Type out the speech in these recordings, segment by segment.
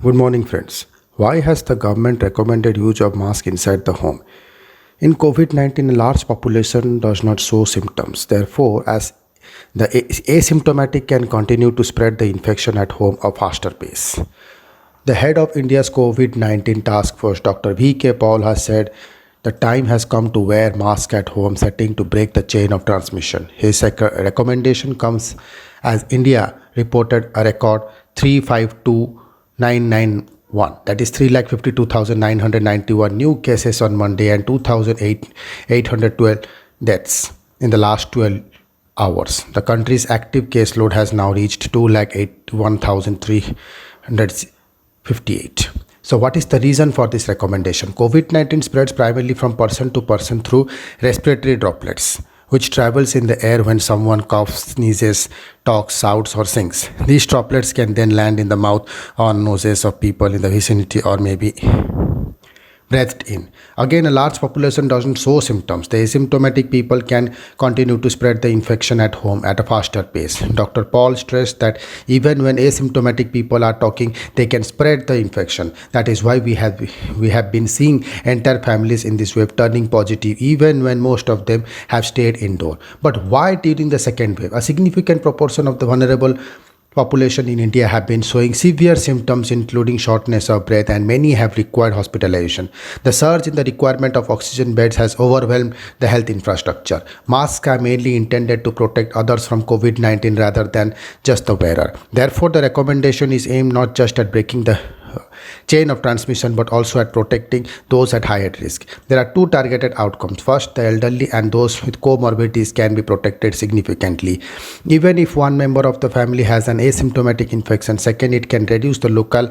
Good morning, friends. Why has the government recommended use of mask inside the home? In COVID-19, a large population does not show symptoms. Therefore, as the asymptomatic can continue to spread the infection at home at a faster pace. The head of India's COVID-19 task force, Dr. V.K. Paul, has said the time has come to wear mask at home setting to break the chain of transmission. His recommendation comes as India reported a record 352,991, that is 3,52,991 new cases on Monday and 2,812 deaths in the last 12 hours. The country's active caseload has now reached 2,81,358. So what is the reason for this recommendation? COVID-19 spreads primarily from person to person through respiratory droplets, which travels in the air when someone coughs, sneezes, talks, shouts, or sings. These droplets can then land in the mouth or noses of people in the vicinity or maybe breathed in. Again, a large population doesn't show symptoms. The asymptomatic people can continue to spread the infection at home at a faster pace. Dr. Paul stressed that even when asymptomatic people are talking, they can spread the infection. That is why we have been seeing entire families in this wave turning positive even when most of them have stayed indoor. But why during the second wave? A significant proportion of the vulnerable population in India have been showing severe symptoms including shortness of breath, and many have required hospitalization. The surge in the requirement of oxygen beds has overwhelmed the health infrastructure. Masks are mainly intended to protect others from COVID-19 rather than just the wearer. Therefore, the recommendation is aimed not just at breaking the chain of transmission but also at protecting those at higher risk. There are two targeted outcomes. First, the elderly and those with comorbidities can be protected significantly even if one member of the family has an asymptomatic infection. Second, it can reduce the local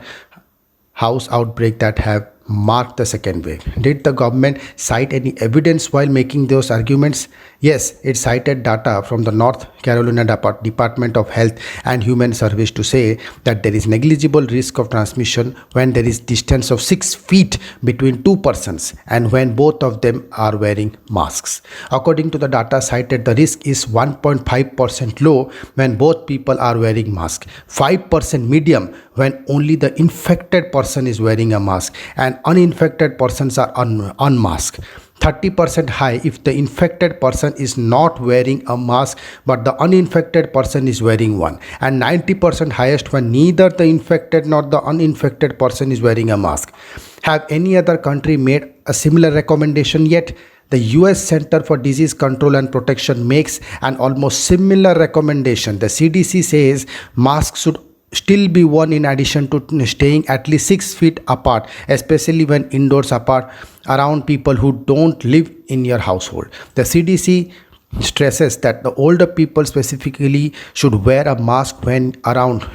house outbreak that have marked the second wave. Did the government cite any evidence while making those arguments? Yes, it cited data from the North Carolina Department of Health and Human Service to say that there is negligible risk of transmission when there is distance of 6 feet between two persons and when both of them are wearing masks. According to the data cited, the risk is 1.5% low when both people are wearing masks, 5% medium when only the infected person is wearing a mask, and uninfected persons are unmasked. 30% high if the infected person is not wearing a mask but the uninfected person is wearing one, and 90% highest when neither the infected nor the uninfected person is wearing a mask. Have any other country made a similar recommendation yet? The US Center for Disease Control and Protection makes an almost similar recommendation. The CDC says masks should still be worn in addition to staying at least 6 feet apart, especially when indoors apart around people who don't live in your household. The CDC stresses that the older people specifically should wear a mask when around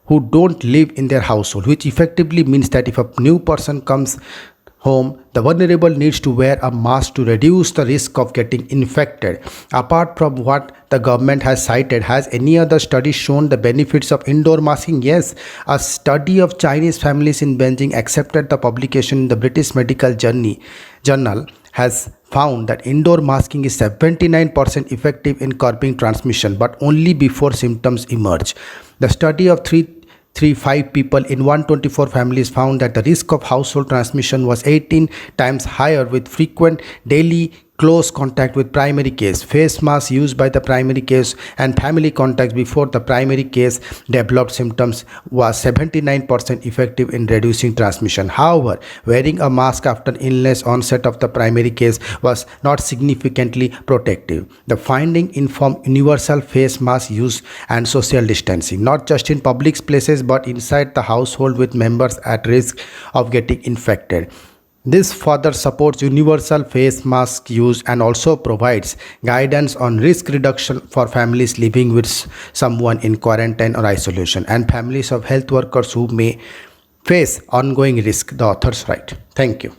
who don't live in their household, which effectively means that if a new person comes home, the vulnerable needs to wear a mask to reduce the risk of getting infected. Apart from what the government has cited, has any other study shown the benefits of indoor masking? Yes, a study of Chinese families in Beijing accepted the publication in the British Medical Journal has found that indoor masking is 79% effective in curbing transmission, but only before symptoms emerge. The study of 335 people in 124 families found that the risk of household transmission was 18 times higher with frequent daily close contact with primary case, face masks used by the primary case, and family contacts before the primary case developed symptoms was 79% effective in reducing transmission. However, wearing a mask after illness onset of the primary case was not significantly protective. The finding informed universal face mask use and social distancing, not just in public places but inside the household with members at risk of getting infected. This further supports universal face mask use and also provides guidance on risk reduction for families living with someone in quarantine or isolation and families of health workers who may face ongoing risk, the authors write. Thank you.